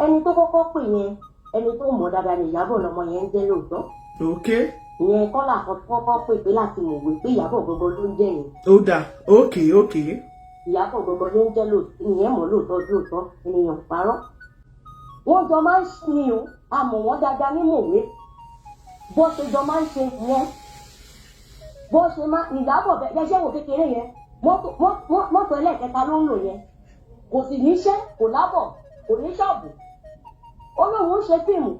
ẹni tó kọ́kọ́ pè yẹn ẹni tó mọ̀ dáadáa ni Ìyábọ̀ lọmọ yẹn ń jẹ́ lóòótọ́. Okay. Ìyẹn kọ́lá kọ́kọ́ pè pé láti mọ̀wé pé Ìyábọ̀ gbogbo ló ń jẹ́ yẹn. Ó dáa. Okay. Ìyábọ̀ gbogbo ló ń jẹ́ lóòótọ́ ìyẹn mọ̀ lóòótọ́ ènìyàn parọ́. Wọ́n jọ máa ń ṣe ni o àmọ́ wọ́n dáadáa ní mọ̀wé bó ṣe jọ máa ń ṣe yẹn bó ṣe máa Ìyábọ̀ bẹ́ẹ̀ wò kékeré yẹn mọ́tò ẹlẹ́ẹ̀kẹta ló ń lò yẹn kò sì níṣẹ́ kò lábọ̀ kò ní ṣọ́ọ̀bù olóhùn ń ṣe fíìmù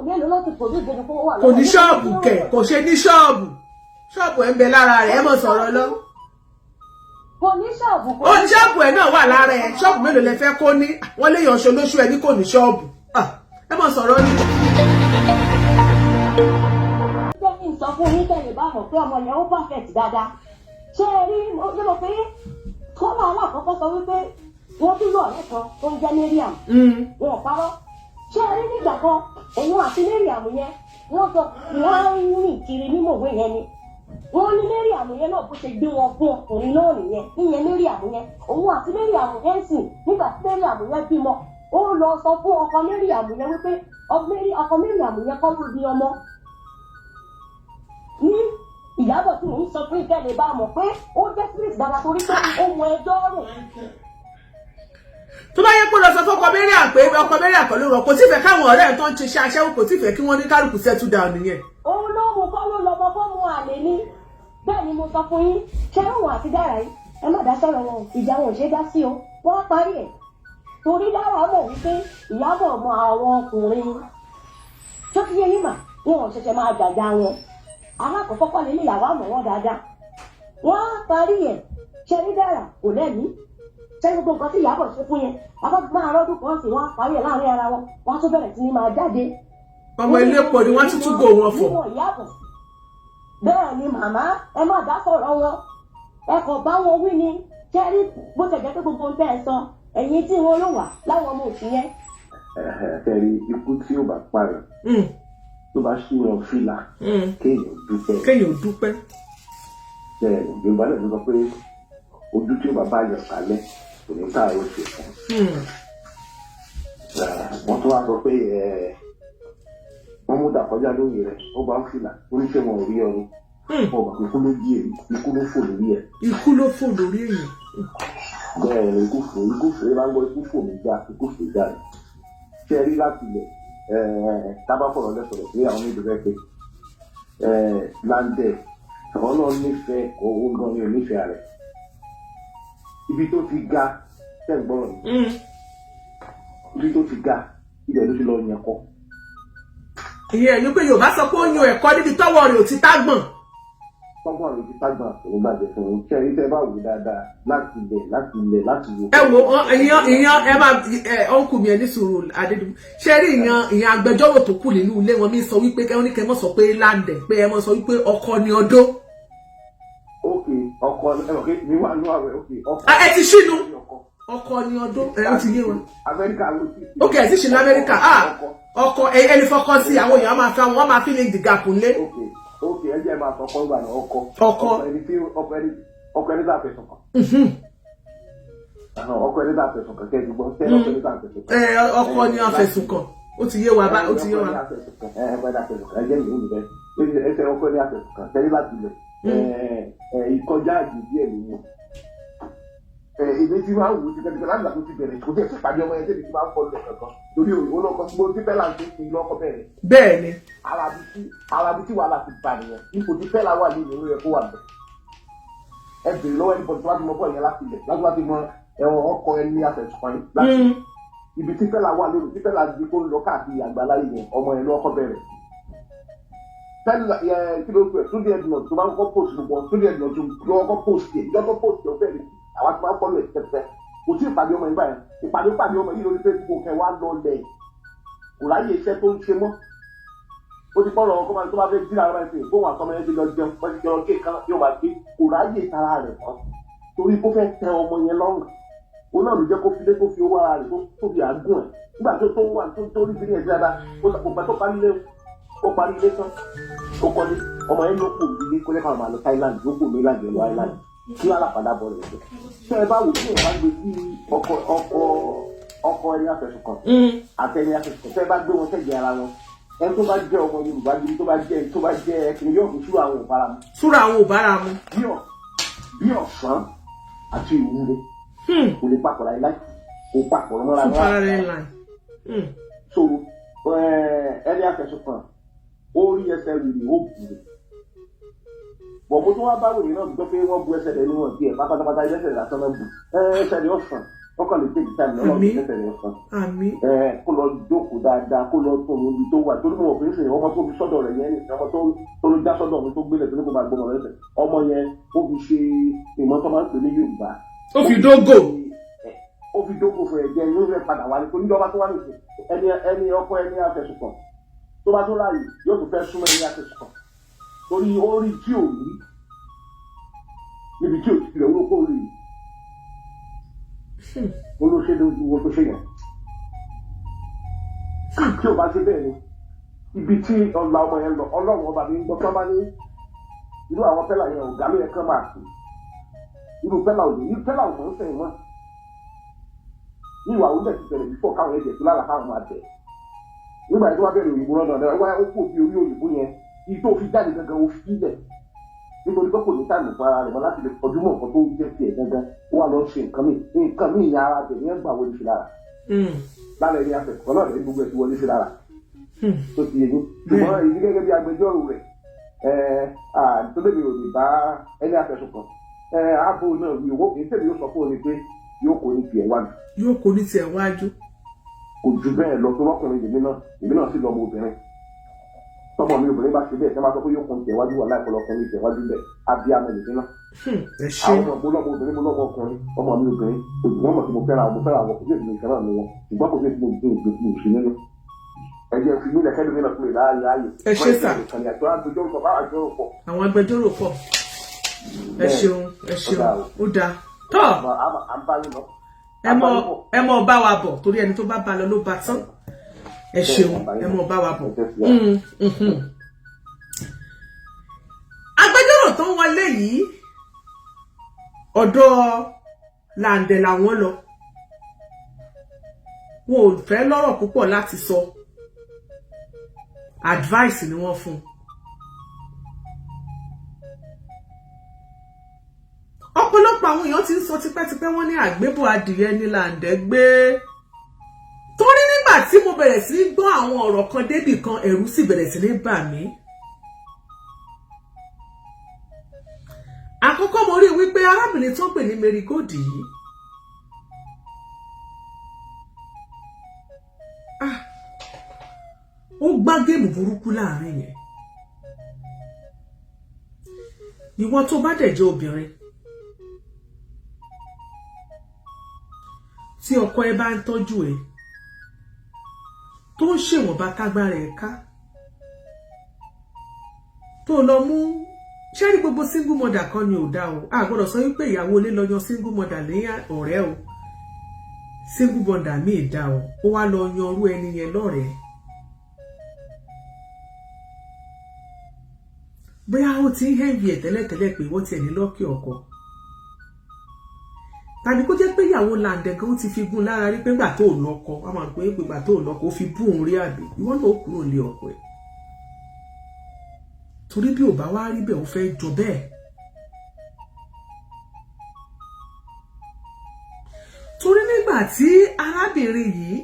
mélòó ló ti pòdú ìgbẹ́ni fún wà lọ́wọ́. Kò ní ṣọ́ọ̀bù kẹ̀ kò ṣe ní ṣọ́ọ̀bù ẹ̀ ń bẹ lára rẹ̀ ẹ mọ̀ sọ̀rọ̀ lọ. Kò ní ṣọ́ọ̀bù. Ó ní ṣọ́ọ̀bù ẹ̀ náà wà lára ẹ̀ ṣọ́ọ̀bù mélòó lẹ fẹ́ kó ní wọ́n lè yàn ṣolóṣù ẹ ní kò ní ṣọ́ọ̀bù ẹ mọ̀ sọ̀rọ̀ ni. Ṣé kí n sọ fún yín tẹ̀lé bá mọ̀ pé ọmọ yẹn ó perfect dáadáa ṣé ẹ rí ṣé mo pé kọ́lá alákọ̀ọ́kọ́ sọ wípé wọ́n tún lọ ọ̀rẹ́ kan tó ń jẹ́ Mariam wọn ò parọ́ ṣé ẹ rí nígbà kan òun àti Mariam yẹn wọ́n ń rìn kiri ní mòwe yẹn ni wọ́n ní Mariam yẹn náà bó ṣe gbé wọn fún ọkùnrin náà nìyẹn níyẹn Mariam yẹn òun àti Mariam yẹn sìn nígbà tí Mariam yẹn bímọ ó lọ sọ fún ọkọ Mariam yẹn wípé ọkọ Mariam yẹn kọ́ ló bí ọmọ ní Ìyábọ̀ tí mò ń sọ fún ìkẹ́lẹ̀ bá mọ̀ pé ó jẹ́ spirit dára torí pé ohun ẹjọ́ rẹ̀. Tó bá yẹ kó lọ sọ fún ọkọ Mariam pé ọkọ Mariam kọ́ ló rọ kò tí fẹ́ káwọn ọ̀rẹ́ ẹ̀ tó ń ṣiṣẹ́ aṣẹ́wó kò tí fẹ́ kí wọ́n ní kálukú settle down nìyẹn. Òun ló mú kọ́ ló lọ́mọ fọ́ mu àlè ní bẹ́ẹ̀ ni mo sọ fún yín ṣé òun àti Dára yìí ẹ má dá sọ̀rọ̀ wọn ìjà wọn ò ṣe dá sí o wọ́n parí ẹ̀ torí Dára mọ̀ wípé Ìyábọ̀ mọ àwọn ọkùnrin tó ti yé yín mà wọn ò ṣẹ̀ṣẹ̀ máa jàjà wọn alákọ̀ọ́kọ́ kọ́ nílé ìyàwó àmọ́ wọn dáadáa wọ́n á parí ẹ̀ ṣe ní Dára kò lẹ́mìí ṣe gbogbo nǹkan tí Ìyábọ̀ ṣe fún yẹn abájú máa rọ́dún kan sí wọ́n á parí ẹ̀ láàrin ara wọn wọ́n á tún bẹ̀rẹ̀ sí ní máa jáde. Ọmọ ilé pọ̀ ni wọ́n tún gò wọn fọ̀. Bẹ́ẹ̀ ni màmá ẹ má dá sọ̀rọ̀ wọn ẹ kàn bá wọn wí ni kẹ́rí bó ṣe jẹ́ pé gbogbo ń tẹ́ ẹ sọ ẹ̀yin tí wọ́n ló wà láwọn ọmọ òsì yẹn. Ẹ̀rí ikú tí ó bá parẹ́ tó bá ṣíyan fìlà kéèyàn dúpẹ́. Yorùbá náà ló sọ pé ojú tí ó bá bá yọ sálẹ̀ kò ní ká ó ṣe fún. Wọ́n tún wá sọ pé wọ́n mú dàkọjá lórí rẹ̀ ó bá ń fìlà oníṣẹ́ wọn ò rí ọ ni ọba ikú ló jí èyí ikú ló fò lórí ẹ̀. Ikú ló fò lórí èyí. Bẹ́ẹ̀ ni ikú fò é bá ń gbọ́ ikú fò mí já ikú fò já rẹ̀. Ṣé ẹ rí láti ilẹ̀ tábà fọ̀rọ̀ lẹ́sọ̀rọ̀ pé àwọn méjì rẹ̀ pé láńdẹ̀ àwọn náà nífẹ̀ẹ́ owó gan ni ò nífẹ̀ẹ́ rẹ̀. Ibi tó ti ga tẹ̀ ń gbọ́rọ̀ ni. Ibi tó ti ga ibẹ̀ ló ti lọ yẹn kọ́. Ìyẹn ni pé Yorùbá sọ pé ó yan ẹ̀kọ́ níbi tọ́wọ́ rẹ̀ ò ti tágbọ̀n. Tọ́wọ́ rẹ̀ ò ti tágbọ̀n àtòwò bàjẹ́ fún un. Ṣé ẹ̀rí tẹ́ bá wò dáadáa láti ilẹ̀ láti wò. Ẹ wo ìyan ẹ máa ọ̀nkù mi ẹ ní sùúrù Adédùbú. Ṣé rí ìyan agbẹjọ́rò tó kù nínú ilé wọn mi sọ wípé kẹ́wọ́n ní kẹ́ mọ̀ sọ pé láǹdẹ̀ pé ẹ mọ̀ sọ wípé ọkọ ni ọdó. Ókè ọkọ mi wà ní àwẹ̀ ókè ọkọ. Ẹ ti ṣínú ọkọ ni ọdún ẹ ó ti yé wọn. Amẹ́ríkà ló ti. Ókè ẹ ti ṣe ní Amẹ́ríkà ọkọ ẹni fọkàn sí àwọn èèyàn máa fẹ́ wọn máa fi ní ìdìgà kùnlé. Ókè ẹ jẹ́ máa sọkọ́ ìgbà náà ọkọ ẹni tá a fẹ̀sùn kàn. Ọkọ ẹni tá a fẹ̀sùn kàn kẹ́ẹ̀ gbọ́ ọkọ ẹni tá a fẹ̀sùn kàn. Ọkọ ni a fẹ̀sùn kàn ó ti yé wa ó ti yé wa. Ẹ jẹ́ ìlú mi bẹ́ẹ̀ ẹsẹ̀ ọkọ ẹni a fẹ̀sùn kàn tẹ́lẹ̀ láti lẹ̀ ìkọjá àjèjì ẹ̀ nìyẹn. Èmi ti máa ń wò ó ti kẹ́kẹ́ láti àtúntò ti bẹ̀rẹ̀ kò tẹ̀ sí ìpàdé ọmọ yẹn tẹ́lẹ̀ ti máa ń fọ́ lọ kankan torí òyìnbó lọ́kọ́ tí mo ti fẹ́ láti fi lọ́kọ́ bẹ̀rẹ̀. Bẹ́ẹ̀ ni. Arabi tí wàhálà ti bá nìyẹn ipò tí fẹ́ la wà ní ìlú rẹ̀ kó wà bẹ̀. Ẹ bèrè lọ́wọ́ ẹni pọ̀jù láti mọ bọ́ yẹn láti ilẹ̀ láti wá ti mọ ẹ̀wọ̀n ọkọ ẹni àfẹ̀sùnkàn láti ibi tí fẹ́ la wà lórí tí fẹ́ la di kó lọ káàkiri àgbáláyé yẹn ọmọ yẹn lọ́kọ́ bẹ̀rẹ̀. Kí ló pẹ̀ tó dé ẹ̀dùn tó bá ń kọ́ post gbogbo tó dé ẹ̀dùn tó lọ́kọ́ post yẹn ìjọ́kọ́ post yẹn fẹ́ẹ̀ àwọn tí wọ́n fọ́lọ̀ ẹ̀ tẹ́tẹ́ kò tí ìpàdé ọmọ yìí báyìí ìpàdé ọmọ yìí lórí Facebook kẹ wá lọ lẹ̀ kò ráyè iṣẹ́ tó ń ṣe mọ́ ó ti fọ́lọ̀ ọkọ máa tó bá fẹ́ jí ara rẹ̀ fún ìfowópamọ́ àtọmọ yẹn ti lọ jẹun wọ́n ti jẹun kéèkan yóò máa gbé kò ráyè tara rẹ̀ kan torí kó fẹ́ tẹ ọmọ yẹn lọ́rùn ó náà ló jẹ́ kó fi owó ara rẹ̀ tó fi àgùn ẹ̀ nígbà tó wà tó rí bí ní ẹ̀jẹ̀ dáadáa ó pẹ́ tó parí ilé tán ó kọ́lé ọmọ yẹn ló kù ilé kó lẹ́ka ọmọ àlọ́ Thailand ló kù Mainland lọ Island kí wàá lápadà bọ̀ rẹ̀ ṣe ẹ bá wò tí ẹ bá gbé sí ọkọ ọkọ ẹni afẹ̀sùn kan àtẹni afẹ̀sùn kan tẹ́ bá gbé wọn sẹ́gbẹ̀ẹ́ ara wọn ẹni tó bá jẹ́ ọmọ Yorùbá gidi tó bá jẹ́ ẹkùnrin yóò fi súra àwọn òbára mu. súra àwọn òbára mu. bí ọ̀sán àti ìwúre kò lè papọ̀ láíláí kò papọ̀ lọ́ra rárá. so ẹni afẹ̀sùn kan ó rí ẹsẹ̀ rìrì ó bùrẹ̀ bọ̀ mo tún wá bá wòye náà gbọ́ pé wọ́n bu ẹsẹ̀ rẹ̀ níwọ̀n díẹ̀ pátápátá ẹsẹ̀ rẹ̀ lásán náà bù ẹsẹ̀ rẹ̀ ọ̀sán ọkàn lè tẹ̀lé táìmù lọ́wọ́ ẹsẹ̀ rẹ̀ ọ̀sán kó lọ jókòó dáadáa kó lọ tó níbi tó wà torí mo wọ̀ pé ń sè ọmọ tó fi sọ́dọ̀ rẹ̀ yẹn ọmọ tó ló já sọ́dọ̀ mi tó gbélé tó ní kó máa gbọ́mọ lẹ́sẹ̀ ọmọ yẹn ó fi ṣe ìmọ̀ tó máa ń pè ní Yorùbá ó fi dógò fún ẹ̀jẹ̀ ló fẹ́ padà wálé torí ìjọba tó wá nìkan ẹni ọkọ ẹni afẹ̀sùn kan tó bá tó láàyè yóò tún fẹ́ súnmọ́ ẹni afẹ̀sùn kan torí ó rí tí ò rí níbi tí ò ti rẹ̀ wúlò kó rí olóṣèlú wo tó ṣe yẹn tí ò bá ṣe bẹ́ẹ̀ ni ibi tí ọ̀la ọmọ yẹn lọ Ọlọ́run ọba mi ń gbọ́ sọ́mọ́ ní irú àwọn pẹ́lá yẹn ọ̀gá ló yẹ kán máa pè irú pẹ́lá òde irú pẹ́lá òde ń sẹ́yìn mọ́ ní ìwà oúnjẹ ti bẹ̀rẹ̀ bífọ̀ káwọn ẹ̀jẹ̀ tó lára káwọn máa bẹ̀ nígbà tí wọ́n bẹ̀rẹ̀ òyìnbó lọ́dọ̀ ọ̀dọ̀ ó kò fi orí òyìnbó yẹn ìtò fi jáde gangan ó fi lẹ̀ nítorí pé kò ní táìmù fún ara rẹ̀ mọ́ láti lè kọjú mọ́ nǹkan tó jẹ́ tiẹ̀ gangan ó wà lọ ṣe nǹkan míì ní ara rẹ̀ ní ẹgbà wọlé sí lára lára ẹni afẹ́kọ̀ọ́ náà lẹ́yìn gbogbo ẹ̀ ti wọlé sí lára tó ti yẹ ní ṣùgbọ́n èyí gẹ́gẹ́ bí agbẹjọ́rò rẹ̀ tó lè mi ò lè bá ẹni afẹ́sùn kan ààbò náà wí owó kìí tẹ̀lé yóò sọ fún òní pé yóò kó ní tiẹ̀ wájú. yóò kó ní tiẹ̀ wájú. kò ju bẹ́ẹ̀ lọ tó lọ́kùnrin èmi náà sì lọ́mọ obìnrin tọmọ mi obìnrin bá ṣe bẹ́ẹ̀ tẹ́ máa sọ pé yóò kó ní tiẹ̀ wájú wà láìpẹ́ lọ́kùnrin tiẹ̀ wájú bẹ́ẹ̀ abiyamọ èmi náà. àwọn ọmọ lọ́mọ obìnrin mo lọ́mọ ọkùnrin ọmọ mi obìnrin òjùmọ̀ mọ̀ tí mo fẹ́ràn àwọn kò sí èdè ìṣẹ́ náà ni wọn ṣùgbọ́n kò sí èdè ìgbésí nínú ẹ̀jẹ̀ fi mílẹ̀ kẹ́lẹ́ mìíràn pé láàyè. ẹ ṣe sà àwọn agbẹjọ́rò pọ̀ ẹ ṣeun ó dáa tọ́ ẹ mọ̀ bá wa bọ̀ torí ẹni tó bá bá lọ ló bá tán ẹ ṣeun ẹ mọ̀ bá wa bọ̀. agbẹjọ́rò tó ń wọlé yìí ọ̀dọ̀ làǹdẹ̀ làwọn lọ wọn ò fẹ́ lọ́rọ̀ púpọ̀ láti sọ advice ni wọ́n fún ọ̀pọ̀lọpọ̀ àwọn èèyàn ti ń sọ tipẹ́tipẹ́ wọ́n ní àgbébọ̀ adìyẹ ní làǹdẹ̀ gbé torí nígbà tí mo bẹ̀rẹ̀ sí gbọ́ àwọn ọ̀rọ̀ kan débì kan ẹ̀rù sì bẹ̀rẹ̀ sí ní bà mí àkọ́kọ́ mo rí wípé arábìnrin tó ń pè ní Mary Gold yìí ó gbá géèmù burúkú láàrin yẹn ìwọ tó bá dẹ̀ jẹ́ obìnrin tí ọkọ ẹ bá ń tọ́jú ẹ tó ń ṣèwọ̀nba kágbára ẹ ká tó lọ mú ṣẹ́rí gbogbo single mother kan ni ò dá o a gbọ́dọ̀ sọ wípé ìyàwó ilé lọ yan single mother lẹ́yìn ọ̀rẹ́ o single mother míì dá o ó wá lọ yan orú ẹni yẹn lọ́rẹ̀ẹ́ bóyá ó ti ń hẹ́ǹbì ẹ̀ tẹ́lẹ̀tẹ́lẹ̀ pé wọ́n ti ẹ̀ ní lọ́kì ọkọ tàbí kó jẹ́ pé ìyàwó làǹdẹ̀ kan ó ti fi gún lára rí pé gbà tó lọ́kọ wọ́n máa ń pè é pé gbà tó lọ́kọ ó fi bú òun rí àbí ìwọ náà ó kúrò lé ọkọ ẹ̀ torí bí ò bá wá rí bẹ́ẹ̀ ó fẹ́ jọ bẹ́ẹ̀ torí nígbà tí arábìnrin yìí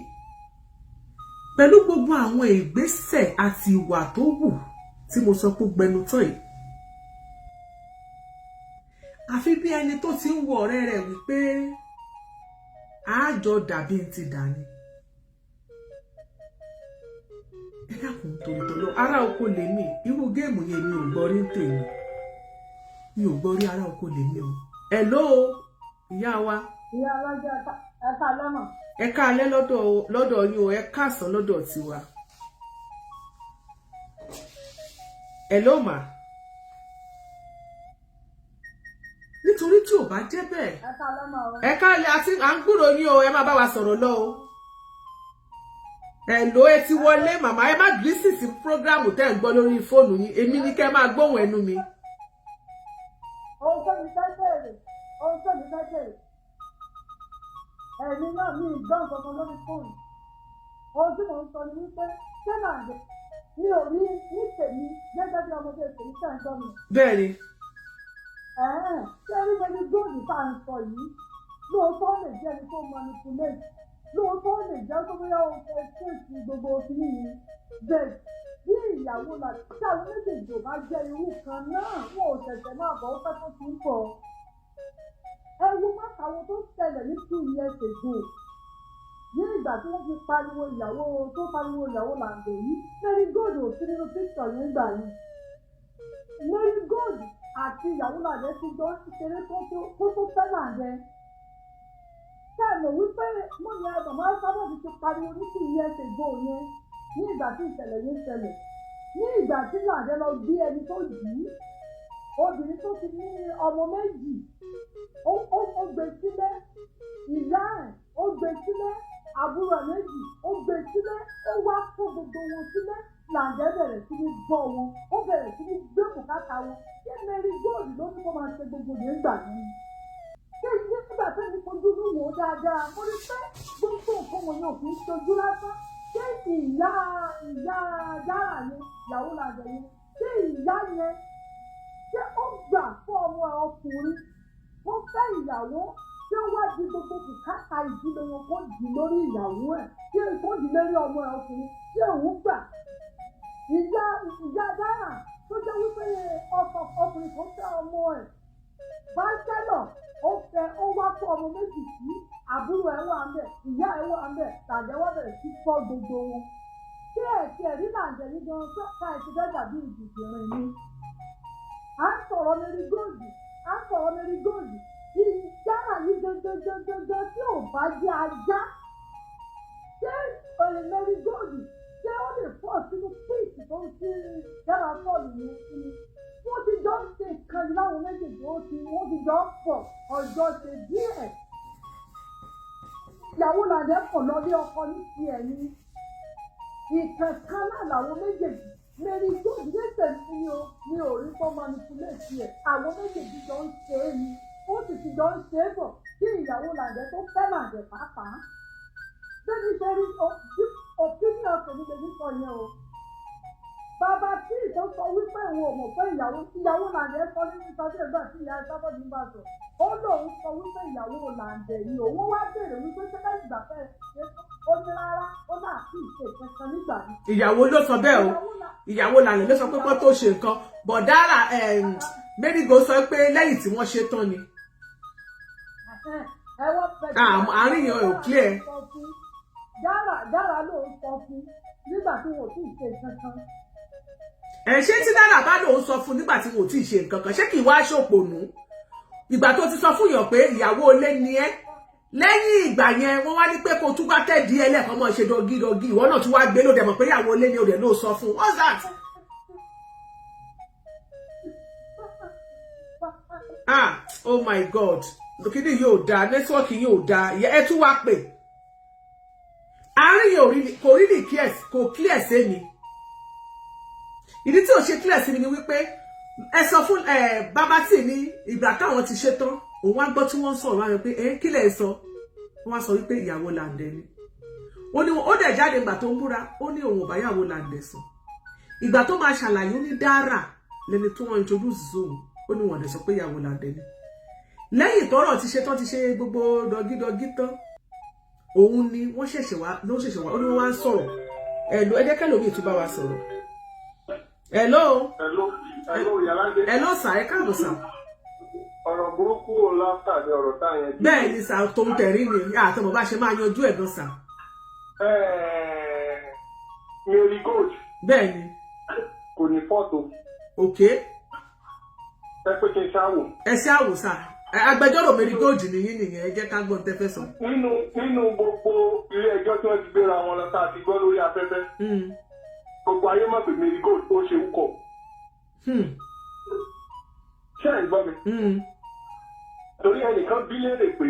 pẹ̀lú gbogbo àwọn ìgbésẹ̀ àti ìwà tó wù tí mo sọ pé gbẹnu tán yìí àfi bí ẹni tó ti ń wo ọ̀rẹ́ rẹ̀ wípé àjọ dàbí ti dání ẹ dákun torí tó lọ ará oko lè mí irú géèmù yẹn mi ò gbọ́ rí tèmi mi ò gbọ́ rí ará oko lè mí o hello ìyá wa. ìyá ọlọ́jọ́ ẹ̀ka lọ́nà. ẹ̀ka alẹ́ lọ́dọ̀ yín o ẹ̀ka àsán lọ́dọ̀ tiwa. hello ma. nítorí tí ò bá jẹ́ bẹ́ẹ̀ ẹ̀ka alẹ́ àti à ń gbúrò yín o ẹ má bá wa sọ̀rọ̀ lọ o. hello ẹ ti wọlé màmá ẹ má gírísì sí prógrámù tẹ́ ń gbọ́ lórí fóònù yín èmi ní kẹ́ máa gbóhùn ẹnu mi. ohun tó mi fẹ́ bèrè ẹ̀mí náà ní ìgbọ́n kankan lórí fóònù. Ohun tí mò ń sọ ni wípé ṣé Làǹdẹ̀ mi ò rí ní tèmi gẹ́gẹ́ bí ọmọdé tèmi tẹ̀ ń gbọ́ mi. Bẹ́ẹ̀ni. Ṣé rí ẹni góòlù tá à ń sọ yìí lóòótọ́ lè jẹ́ ẹni tó manipulate lóòótọ́ lè jẹ́ tó bóyá o fẹ́ ṣèṣì gbogbo kìíní yìí bẹ́ẹ̀ bí ìyàwó náà tí àwọn méjèèjì ò bá jẹ́ irú kan náà wọn ò ṣẹ̀ṣẹ̀ máa bọ̀ ó fẹ́ tó ti ń bọ̀. Ẹ̀rù mọ́tàwọn tó ṣẹlẹ̀ ní 2 years ago ní ìgbà tí wọ́n fi pariwo ìyàwó Làǹdẹ̀ yìí Mary Gold ò sí nínú píṣọ̀ yẹn gbà yìí. Mary Gold àti ìyàwó Làǹdẹ̀ ti jọ ṣeré tó fẹ́ Làǹdẹ̀. Kẹ́ẹ̀mọ̀ wípé mo ní màmá sábàbí ti pariwo ní 2 years ago yẹn ní ìgbà tí ìṣẹ̀lẹ̀ yẹn ṣẹlẹ̀. Ní ìgbà tí Làǹdẹ̀ lọ bí ẹni tó jì í obìnrin tó ti ní ọmọ méjì ó gbé sílẹ̀ ìyá ẹ̀ ó gbé sílẹ̀ àbúrò méjì ó gbé sílẹ̀ ó wá kó gbogbo wọn sílẹ̀ Làǹdẹ̀ bẹ̀rẹ̀ sí ní bọ́ wọn ó bẹ̀rẹ̀ sí ní gbé bùkátà wọn ṣé Mary Gold ló ní kó máa ṣe gbogbo yẹn gbà yẹn. Ṣé nígbà tó ní fojú ní wò ó dáadáa mo rí pé gbogbo nǹkan wọn yóò fi ń ṣojú lásán ṣé ìyá Dara yẹn ìyàwó Làǹdẹ̀ yẹn ṣé ìyá yẹn ṣé ó gbà fún ọmọ ẹ ọkùnrin wọ́n fẹ́ ìyàwó tí ó wá di gbogbo bùkátà ìdílé wọn kó dì lórí ìyàwó ẹ̀ tí èkó dì lórí ọmọ ẹ ọkùnrin tí òun gbà. Ìyá Dara tó jẹ́ wípé ọkùnrin kan fẹ́ ọmọ ẹ̀ báńkẹ́lọ̀ ó wá fún ọmọ méjì sí àbúrò ẹ̀ wà ń bẹ̀ ìyá ẹ̀ wà ń bẹ̀ Làǹdẹ̀ wá bẹ̀rẹ̀ sí fọ́ gbogbo wọn. Tí ẹ̀rí Làǹdẹ̀ yìí gan tó ká ẹ̀ ti fẹ́ dàbí ìdìbìrín ni. À ń sọ̀rọ̀ Mary Gold Dara yìí gangan tí ò bá jẹ́ ajá ṣé Mary Gold ṣé ó lè pọ̀ sínú píìsì tó ń ṣe Dara sọ̀rọ̀ yẹn sí wọ́n ti jọ ń ṣe nǹkan láwọn méjèèjì wọ́n ti jọ ń pọ̀ ọjọ́ ṣe díẹ̀. Ìyàwó Làǹdẹ̀ pọ̀ lọ́lé ọkọ ní tiẹ̀ ni ìkẹ̀kan náà làwọn méjèèjì Mary Gold lẹ́sẹ̀ ní orí tó manipulate ẹ̀ àwọn méjèèjì jọ ń ṣe é ni ó sì ti jọ ń ṣe é bọ̀ kí ìyàwó Làǹdẹ̀ tó fẹ́ Làǹdẹ̀ pàápàá. Bẹ́ẹ̀ni ṣe rí opinion tèmi lè ní sọ yẹn o. Bàbá tí ìtọ́ sọ wípé òun ò mọ̀ pé ìyàwó Làǹdẹ̀ sọ nínú ìtọ́jú ẹgbẹ́ tí ìyá sábọ̀ ní bá sọ. Ó lóun sọ wípé ìyàwó Làǹdẹ̀ ni òun wá béèrè wípé ṣẹ́ká ìgbà fẹ́ ṣe ó ní rárá ó náà sì ṣe kankan nígbà yìí. Ìyàwó ló sọ bẹ́ẹ̀ o. Ìyàwó Làǹdẹ̀ ló sọ pé kó tó ṣe nǹkan but Dara Mary Gold sọ pé lẹ́yìn tí wọ́n ṣe tán ni. Àárín yẹn ò clear. Dara ló ń sọ fún nígbà tí wọn ò tí ì ṣe kankan. Ṣé tí Dara bá lòun sọ fún nígbà tí wọn ò tí ì ṣe nǹkan kan ṣé kì í wá ṣòpònú ìgbà tó ti sọ fún yàn pé ìyàwó ilé ni ẹ́ lẹ́yìn ìgbà yẹn wọ́n wá ní pé kó tún wá tẹ̀dí ẹlẹ́ẹ̀kan mọ́ ṣe dọ́gídọ́gí ìwọ náà tún wá gbé lóde mọ̀ pé ìyàwó ilé ni ó dẹ̀ ló sọ fún what's that? Oh my God lókìdí yóò dáa nẹ́tíwọ́ọ̀kì yóò dáa ẹ tún wá pè àárín yẹn kò rí ní kò clear sí mi ìdí tí ò ṣe clear sí mi ni wípé ẹ sọ fún bàbá tí ní ìgbà táwọn ti ṣe tán òun wá gbọ́ tí wọ́n ń sọ̀rọ̀ wáyé pé kí lẹ̀ sọ wọ́n wá sọ wípé ìyàwó Làǹdẹ̀ ni ó ní ó dẹ̀ jáde ìgbà tó ń búra ó ní òun ò bá ìyàwó Làǹdẹ̀ sùn ìgbà tó máa ṣàlàyé ó ní Dara lẹni tó wọ́n introduce zone ó ní wọ́n dẹ̀ sọ pé ìyàwó Làǹdẹ̀ ni lẹ́yìn tọ́rọ̀ ti ṣe tán ti ṣe gbogbo dọ́gídọ́gí tán òun ni wọ́n ṣẹ̀ṣẹ̀ wá ó ní wọ́n wá ń sọ̀rọ̀ ẹ̀lò ẹ jẹ́ kẹ́lòmí tún bá wa sọ̀rọ̀ hello sà ẹ káàbọ̀ sà. Ọ̀rọ̀ burúkú láfà ní ọ̀rọ̀ táyẹn. Bẹ́ẹ̀ ni sà tó ń tẹ̀rí ni àtọmọ̀ bá ṣe máa yanjú ẹ̀ gan sà. Mary Gold. Bẹ́ẹ̀ ni. Kò ní fọ́tò. Ok. Ẹ pé kí n ṣáwò. Ẹ ṣáwò sà. Agbẹjọ́rò Mary Gold nìyí nìyẹn ẹ jẹ́ ká gbọ́n tẹ́ fẹ́ sọ. Nínú gbogbo ilé ẹjọ́ tí wọ́n ti gbéra wọn lọ tá a ti gbọ́ lórí afẹ́fẹ́. Gbogbo ayé mọ̀ pé Mary Gold ó ṣe wúkọ̀. Ṣé ẹ̀ ń gbọ́ mi? Torí ẹnìkan bí léèrè pé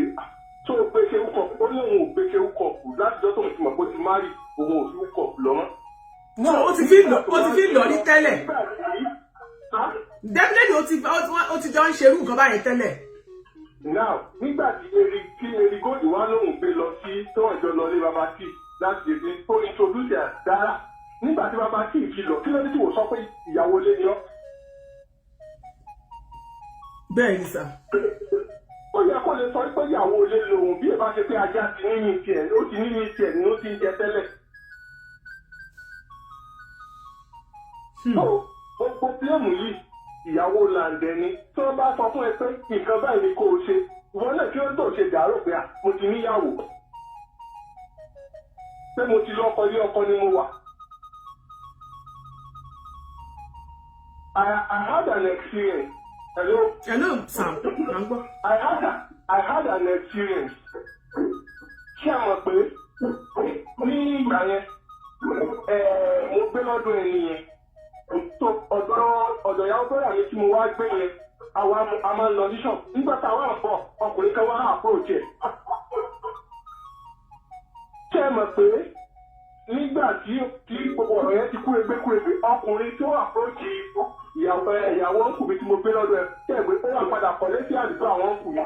tó o gbé ṣe wúkọ̀ ó ní òun ò gbé ṣe wúkọ̀ kù látijọ́ tó ń ti mọ̀ pé ó ti márì òun ò fi wúkọ̀ kù lọ́mọ́. Ó ti fi lọ ní tẹ́lẹ̀. Definitely ó ti jọ ń ṣerú nǹkan báyẹn tẹ́lẹ̀. now nígbà tí eri gold wá lóhùn gbé lọ sí tó ọjọ́ lọ lé bàbá tí láti lè tó introduce ẹ̀ Dara nígbà tí bàbá tí fi lọ kí ló dé tí wò sọ pé ìyàwó lé ni ọ́. bẹ́ẹ̀ ni sà. ó yẹ kó lè sọ pé ìyàwó lé lòun bí ẹ bá ṣe pé ajá ti níyìn tiẹ̀ ó ti níyìn tiẹ̀ ni ó ti ń jẹ tẹ́lẹ̀. gbogbo fíìmù yìí ìyàwó làǹdẹ̀ ni tí wọ́n bá sọ fún ẹ pé nǹkan báyìí ni kò ṣe ìwọ náà kí ó tó ṣe dàrú pé mo ti níyàwó pé mo ti lọ́kọ ilé ọkọ ni mo wà. I had an experience. Hello, Sam. I had an experience. Ṣé ẹ mọ̀ pé ní ìgbà yẹn mo gbé lọ́dún ẹni yẹn ọ̀dọ̀ ìyàwó tó yà mí tí mo wá gbé yẹn a máa ń lọ sí ṣọ́ọ̀bù nígbà táwa ń bọ̀ ọkùnrin kan wá àpòròjì ẹ̀. Ṣé ẹ mọ̀ pé nígbà tí gbogbo ọ̀rọ̀ yẹn ti kúrègbè ọkùnrin tó àpòròjì ìyàwó ń kù mi tí mo gbé lọ́dọ̀ ẹ̀ tẹ̀gbé ó wà padà kọ̀ létí àdúgbò àwọn ń kù mi.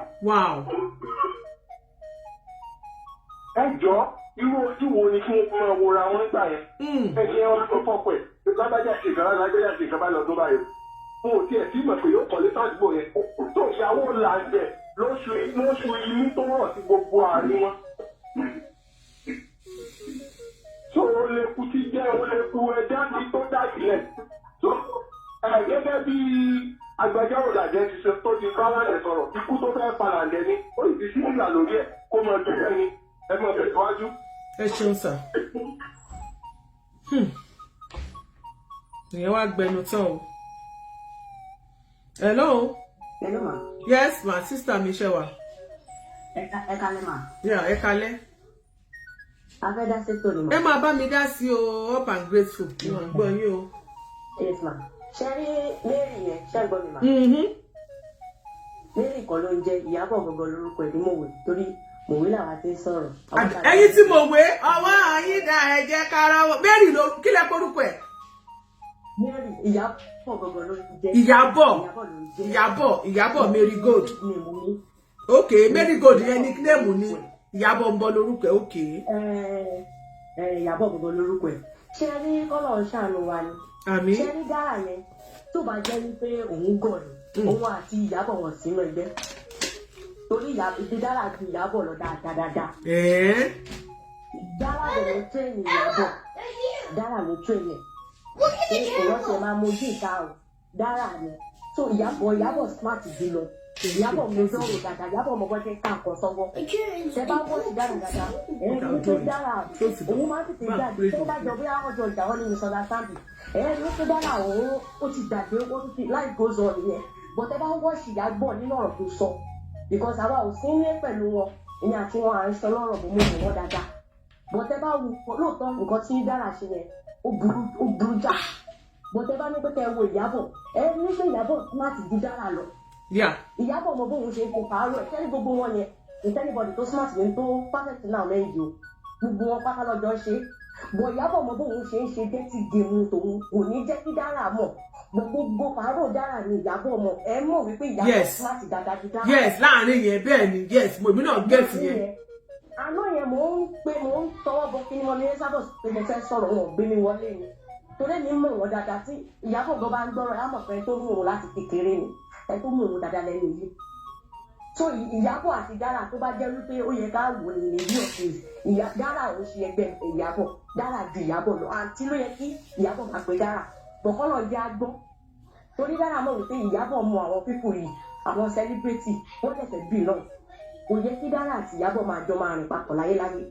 Ẹ jọ irú ojú wo ni kí wọ́n fi máa wora wọn nígbà yẹn. Ẹ jẹ́ wọn tó fọ́pọ̀ ẹ̀ lágbájá ṣe ìgbà lágbájá ṣe ìgbà lọ́dún báyìí. Mo ò tiẹ̀ sí mọ̀ pé yóò kọ̀ létí àdúgbò yẹn. Tó ìyàwó làǹjẹ̀ lóṣù imú tó rọ̀ sí gbogbo àárín wọn. Tó o lè kú tí jẹ́ o lè kú ẹja ní tó dá ìlẹ̀. Gẹ́gẹ́ bí agbẹjọ́rò làjẹ́ ti ṣe tó ti bá lálẹ́ sọ̀rọ̀ ikú tó fẹ́ pa làjẹ́ ni ó sì ti sí ìgbà lórí ẹ̀ kó mọ tó fẹ́ ni ẹ mọ tẹ̀síwájú. ẹ ṣeun sà. ìyẹn wá gbẹnu tán o. Hello ma. Yes ma, sister mi ṣe wà. Ẹ kálẹ́ ma. Ẹ kálẹ́. A fẹ́ dá sí tòní ma. Ẹ máa bá mi dá sí o, up and grateful. Ìwọ̀n gbọ́ yín o. Yes ma. Ṣé rí Mary yẹn ṣé gbọ́ mi ma. Mary kan ló ń jẹ́ Ìyábọ̀ gbogbo lórúkọ ẹ̀ ní mòwe torí mòwe làwọn ti ń sọ̀rọ̀. Ẹyin tí mòwe ọwọ́ yín dá ẹ̀jẹ̀ kára wọ. Mary ló kí lẹ porúkọ ẹ̀. Mary Ìyábọ̀ gbogbo ló ń jẹ́. Ìyábọ̀ Mary Gold. Okay, Mary Gold yẹn nickname ni Ìyábọ̀ ń bọ̀ lórúkọ ẹ̀ okay. Ìyábọ̀ gbogbo lórúkọ ẹ̀. Ṣé rí kọ́lọ̀ ń ṣàánú wa ni. Àmín. Ṣé ní Dara yẹn tó bá jẹ́ wípé òun gọ̀ ni òun àti Ìyábọ̀ wọn sínú ẹgbẹ́ torí ìdí Dara àti Ìyábọ̀ lọ dáadáa. Dara ló tẹ́ẹ̀nì Ìyábọ̀ Dara ló tẹ́ẹ̀nì ṣé èèyàn ṣe máa mojú ìta o Dara ni so Ìyábọ̀ smart jù lọ Ìyábọ̀ mo dọ́rọ̀ dáadáa Ìyábọ̀ mo bọ́jẹ́ ká nǹkan sọ́wọ́ ṣe bá bọ́ sí dáadáa ẹ̀yìn ló tó Dara òun máa ń tètè jáde tó bá jọ bí àwọn ọjọ́ ìjà wọn ní ìsọdá sáàbì ẹ̀yìn ló tó Dara òun ó ti gbàgbé ó ti life goes on nìyẹn but ẹ bá ń wọ́ọ̀ṣì ìyá gbọ́ nínú ọ̀rọ̀ tó sọ because àwa ò sí ní pẹ̀lú wọn ìyẹn àti wọn à ń sọ lọ́rọ̀ bó mú wọn dáadáa but ẹ bá wù lóòótọ́ nǹkan tí Dara ṣe yẹn ó burú já but ẹ bá ní pé kẹ́ ẹ wo Ìyábọ̀ ẹ ní pé Ìyábọ̀ láti ju Dara lọ. Ìyábọ̀ ọmọ bóun ṣe ń kó pààrọ̀ ẹ̀ kẹ́ni gbogbo wọn yẹn ìtẹ́nibọ̀dì tó smart ní tó perfect náà lẹ́yìn o gbogbo wọn pátá lọ́jọ́ ṣe bọ̀ Ìyábọ̀ ọmọ bóun ṣe ń ṣe dẹ́tì gèmù tòun kò ní jẹ́ kí Dara mọ̀ gbogbo pààrọ̀ Dara ni Ìyábọ̀ ọmọ ẹ mọ̀ wípé Ìyábọ̀ smart dáadáa ju Dara. Yes láàrin yẹn bẹ́ẹ̀ ni yes mo èmi náà gẹ̀ẹ́sì yẹn. àná yẹn mò ń tọwọ́ bọ kí ni wọ́n ní sábọ̀ pé mo fẹ́ sọ̀rọ̀ wọn gbé mi wọlé ni torí mi mọ̀ wọ́n dáadáa tí Ìyábọ̀ gan bá ń gbọ́rọ̀ yá mọ̀ pé tó mú òun láti kékeré ni ẹ tó mú òun dáadáa lẹ́nu yìí so Ìyábọ̀ àti Dara tó bá jẹ́ wípé ó yẹ ká wò ní ìlú ọ̀sẹ̀ Dara ò ṣe ẹgbẹ́ Ìyábọ̀ Dara ju Ìyábọ̀ lọ àǹtí ló yẹ kí Ìyábọ̀ máa pe Dara bọ̀kọ́lọ̀ jẹ́ agbọ́n torí Dara mọ̀ wípé Ìyábọ̀ mọ àwọn pípò yìí àwọn sẹlíbrétì wọ́n tẹ̀sẹ̀ bí náà kò yẹ kí Dara àti Ìyábọ̀ máa jọ máa rìn papọ̀ láyéláyé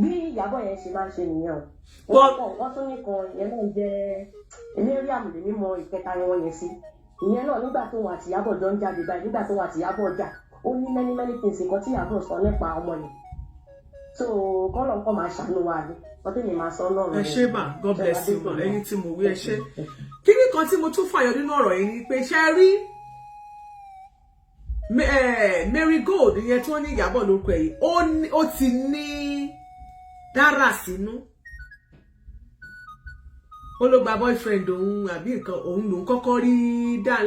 bí Ìyábọ̀ yẹn ṣe máa ń ṣe nìyẹn o wọ́n tún ní kan ìyẹn náà jẹ́ eléré àmùlẹ̀ mímọ ìkẹta wọn yẹn sí ìyẹn náà nígbà tó wọn àti Ìyábọ̀ jọ ń jáde báyìí nígbà tó wọn àti Ìyábọ̀ jà ó ní many things nǹkan tí Ìyábọ̀ sọ nípa ọmọ yẹn so kọ́nà nǹkan máa ṣàánú wa ni wọ́n tẹ̀lé máa sọ náà rẹ̀. ẹ ṣé mà God bless you mà ẹ̀yin tí mo wí ẹ ṣé kíní kan tí mo tún fàyọ nínú ọ̀rọ̀ yìí ni pé ṣe rí Mary Gold yẹn tí wọ́n ní Ìyábọ̀ lórúkọ yìí ó ti ní Dara sínú ó ló gba boyfriend òun àbí nǹkan òun lòun kọ́kọ́ rí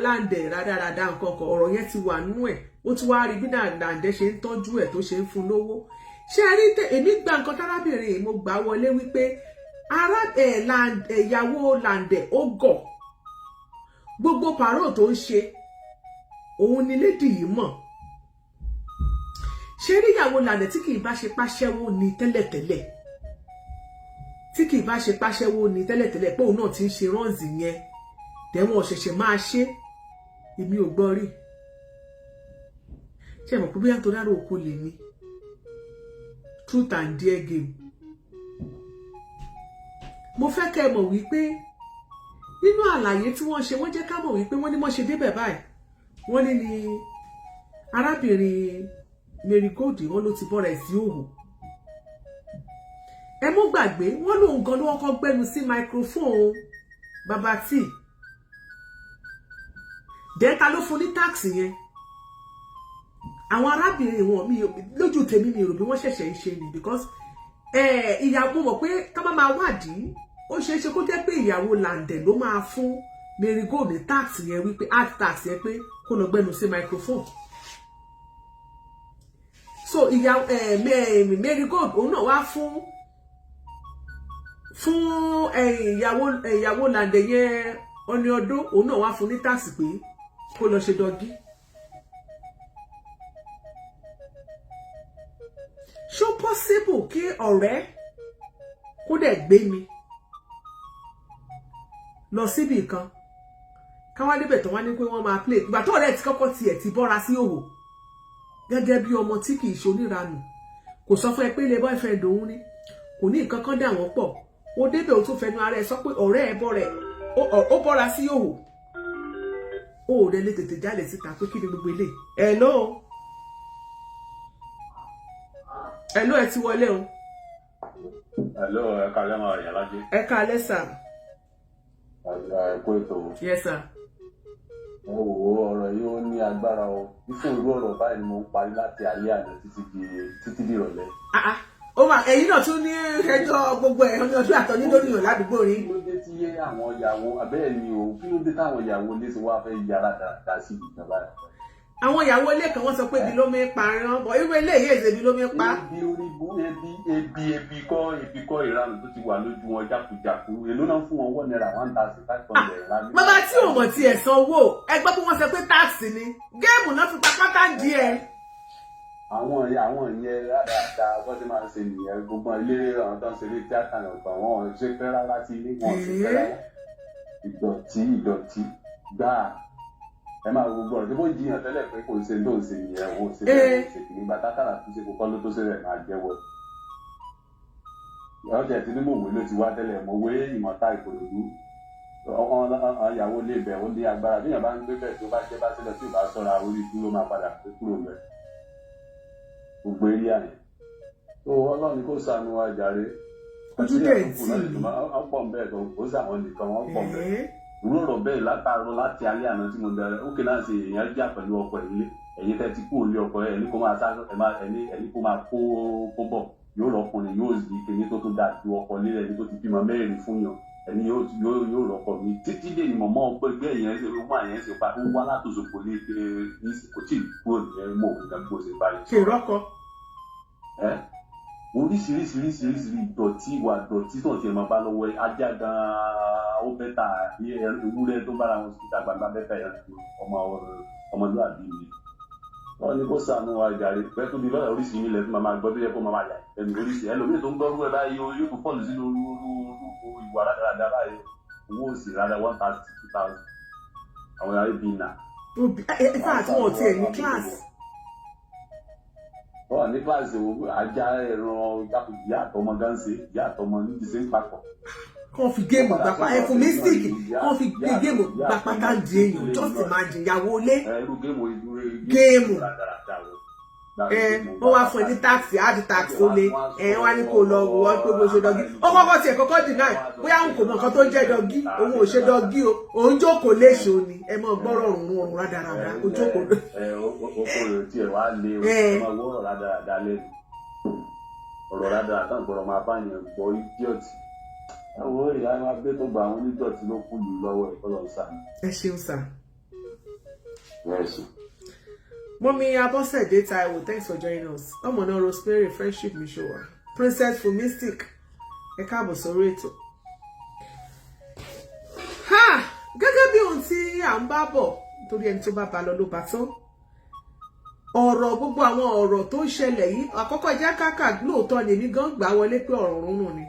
láǹdẹ̀ rádaràdà nǹkan kan ọ̀rọ̀ yẹn ti wà nínú ẹ̀ ó ti wá rí bí láǹdẹ̀ ṣe ń tọ́jú ẹ̀ tó ṣe ń fún lówó ṣé ẹ rí èmi gba nǹkan tárábìnrin mo gbà wọlé wípé ìyàwó láǹdẹ̀ ó gọ̀ gbogbo pàrọ̀ tó ń ṣe òun ni lédì yìí mọ̀ ṣé rí ìyàwó láǹdẹ̀ tí kì í bá ṣe páṣẹ́wó ni tẹ́lẹ̀tẹ́lẹ̀ tí kì í bá ṣe páṣẹ́wó ni tẹ́lẹ̀tẹ́lẹ̀ pé òun náà ti ń ṣe rọ́ǹzì yẹn tẹ̀wọ̀n ṣẹ̀ṣẹ̀ máa ṣe èmi ò gbọ́ rí ṣe mọ̀ pé bóyá tó dára oko lè ní truth and dare game mo fẹ́ kẹ́ ẹ mọ̀ wípé nínú àlàyé tí wọ́n ṣe wọ́n jẹ́ ká mọ̀ wípé wọ́n ní wọ́n ṣe débẹ̀ báyìí wọ́n ní ni arábìnrin Marigold wọ́n ló ti bọ́ra ẹ̀ sí òhò ẹ mú gbàgbé wọ́n lóun gan ló kọ́kọ́ gbẹ́nu sí microphone bàbá tí dẹ́ta ló fún ní táàkì yẹn àwọn arábìnrin wọn mi lójú tèmi mi rò bí wọ́n ṣẹ̀ṣẹ̀ ń ṣe ni because ìyàwó mọ̀ pé ká má máa wádìí ó ṣeé ṣe kó jẹ́ pé ìyàwó láǹdẹ̀ ló máa fún Marigold ní táàkì yẹn wípé add táàkì yẹn pé kó lọ gbẹ́nu sí microphone so Marigold òun náà wá fún ìyàwó láǹdẹ̀ yẹn ọní ọdún òun náà wá fún ní táàsì pé kó lọ ṣe dọgí ṣó possible kí ọ̀rẹ́ kó dẹ̀ gbé mi lọ síbì kan káwá débẹ̀ tó wá ní pé wọ́n máa play ìgbà tó ọ̀rẹ́ ti kọ́kọ́ tiẹ̀ ti bọ́ra sí òwò gẹ́gẹ́ bí ọmọ tí kì í ṣe oníranù kò sọ fún ẹ pé ilé boyfriend òun ni kò ní nǹkan kan dà wọ́n pọ̀ ó débẹ̀ ó tún fẹnu ara ẹ sọ pé ọ̀rẹ́ ẹ bọ́ rẹ̀ ó bọ́ra sí òwò ó rẹ̀ lè tètè jáde síta pé kí ni gbogbo ilé hello ẹ ti wọlé o. hello ẹ kálẹ́ máa yàn lájẹ. ẹ kálẹ́ sà. ẹ kó ètò. yes sir. ẹ wò ó ọ̀rọ̀ yìí ó ní agbára o fífún irú ọ̀rọ̀ báyìí ni mo ń parí láti alẹ́ àná títí di ìrọ̀lẹ́. ó wà ẹ̀yin náà tún ní ẹjọ́ gbogbo ẹ̀ ní ọdún àtọ́ nílòníyàn ládùúgbò rí. kí ló dé tí àwọn ìyàwó abẹ́ẹ̀ ni o kí ló dé táwọn ìyàwó ilé ti wá fẹ́ yára dáadáa sí ìgbà báyìí. àwọn ìyàwó ilé kan wọ́n sọ pé ibi ló mi pa ẹran bọ̀ irú ilé yìí èzè ibi ló mi pa. ebi oríbu ebi kọ́ ìranù tó ti wà lójú wọn jákujàku èló náà fún wọn $1,500. bàbá tí ò mọ̀ tí ẹ̀ sanwó ẹ gbọ́ pé wọ́n sọ pé táàsì ni géèmù náà fi pa pátá díẹ̀. àwọn ìyẹn dáadáa wọ́n ti máa ń ṣe nìyẹn gbogbo eléré àwọn tó ń ṣeré tíátà ọ̀gbọ̀n wọn ò ṣe fẹ́ rárá sí ilé wọn ò ṣe fẹ́ rárá ìdọ̀tí gbáà ẹ máa gbogbo ọ̀rọ̀ tí wọ́n jiyàn tẹ́lẹ̀ pé kò ṣe ló ń ṣe nìyẹn òun ṣe bẹ́ẹ̀ ṣe kì í gbà tákàrà tó ṣe kókó ló tó ṣe rẹ̀ máa jẹ́wọ́ ọ̀jẹ̀ tí ní mòwe ló ti wá tẹ́lẹ̀ mòwe ìmọ̀ta ìkòròdú ìyàwó lè bẹ̀ ó ní agbára bí èèyàn bá ń gbé bẹ̀ tó bá jẹ́ bá sílẹ̀ tí ò bá sọ́ra orí kú ló máa padà pé kúrò mẹ́ gbogbo eré àyè tó ọlọ́run kó ṣàánú wa jàre ojú dẹ̀ tí wọ́n pọ̀ bẹ́ẹ̀ tó kó sàwọn nìkan wọ́n pọ̀ bẹ́ẹ̀ rúrọ̀ bẹ́ẹ̀ látàárọ̀ láti alẹ́ àná tí mo bẹ̀rẹ̀ ó kì náà ṣe èèyàn jà pẹ̀lú ọkọ ilé ẹ̀yin tẹ́ ti kú òlé ọkọ ẹni kó máa sá ẹni kó máa kó bọ̀ yóò rọkùnrin yóò di kíní tó tó dáa ju ọkọ ilé ẹni tó ti bímọ mẹ́rin fún yàn ẹni yóò rọkọ mi títí dé ni mọ̀mọ́ ọgbẹ́ ẹ̀yẹn ṣe ló mú àyẹn ṣe pa ó wá látòṣogbo ní kò tí ì kúrò nìyẹn mọ̀ òun kan kó ṣe parí. ṣe rọ́kọ. oríṣiríṣi ìdọ̀tí ìwà ìdọ̀tí tó ń ṣe máa bá lọ́wọ́ ajá gan-an ó bẹ́tà ewúrẹ́ tó bára wọn síta gbangba bẹ́tà yẹn ọmọlúwàbí mi. wọ́n ní kó ṣàánú wa jàre bẹ́ẹ̀ tó di lọ́yà oríṣi ilẹ̀ tó máa gbọ́ tó yẹ kó máa yà ẹnu oríṣi ẹlòmíì tó ń gbọ́rú ẹ̀ báyìí yóò tún fọ́ọ̀lù sínú ìwà rádaràdà báyìí owó òsì rárá 1,000 àwọn ará ibi nà. ẹ̀ka àti wọn ti ẹ̀ ní kíláàsì. wọ́n ní kíláàsì ajá ẹran ìyá àtọmọ gánsì ìyá àtọmọ ní ti ṣe ń papọ̀. kàn fi géèmù gbapá ẹ fún mísíkì kàn fi géèmù gbapá ká di èèyàn just imagine ìyàwó ilé géèmù wọ́n wá fún ẹ ní táàkì áàdì táàkì ó lé wá ní kó lọ wọ́ pé bó ṣe dọ́gí ó kọ́kọ́ tiẹ̀ kọ́kọ́ deny bóyá òun kò mọ nǹkan tó ń jẹ́ dọ́gí òun ò ṣe dọ́gí o òun jókòó léṣo ni ẹ mọ gbọ́rọ̀ òun rádaràdà ó jókòó. oko rẹ̀ tiẹ̀ wá lé o ẹ máa gbọ́rọ̀ rádaràdà lẹ́nu ọ̀rọ̀ rádaràdà gbọ́dọ̀ máa bá yẹn gbọ́ idiot Ẹ̀wọ̀n ìyá máa gbé tó gba àwọn onídọ̀tí ló kú lù lọ́wọ́ ìkọlọ̀ sàn. Ẹ ṣeun sà. Yes. Mommy Abosede Taiwo, thanks for joining us. Ọmọna Rosemary, friendship mi ṣe wà. Princess for Mystic, ẹ káàbọ̀ sórí ètò. Ha! Gẹ́gẹ́ bí ohun tí à ń bá bọ̀, torí ẹni tó bá ba lọ ló bá tán. Ọ̀rọ̀ gbogbo àwọn ọ̀rọ̀ tó ń ṣẹlẹ̀ yìí, àkọ́kọ́ jẹ́ káàkà lóòótọ́ ni èmi gan gbà wọlé pé ọ̀rọ̀ rúnrún ni.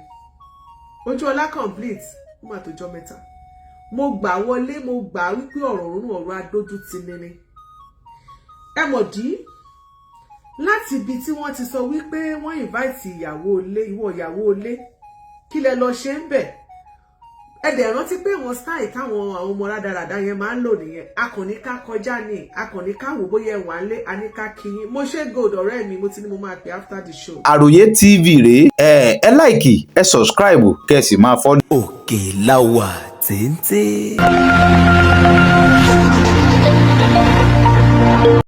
Ojú ọlá complete, ó mà tó jọ mẹ́ta. Mo gbà wọlé, mo gbà wípé ọ̀rọ̀ rúnrún ọ̀rọ̀ adójútì ni. Ẹ mọ̀ dí láti ibi tí wọ́n ti sọ wípé wọ́n invite ìyàwó ilé kí lẹ lọ ṣe ń bẹ̀. Ẹ dẹ̀ rántí pé wọ́n style táwọn àwọn ọmọ rádaràdá yẹn máa ń lò nìyẹn. Akànníká kọjá ní akànníká wò bóyá ẹ̀wọ̀n alẹ́ aníká kìíní. Mo ṣe gold ọ̀rẹ́ mi, mo ti ní mo máa pè after the show. Àròyé TV rèé ẹ láìkì ẹ subscribe kẹ́ sì máa follow. Òkè la wà téńté.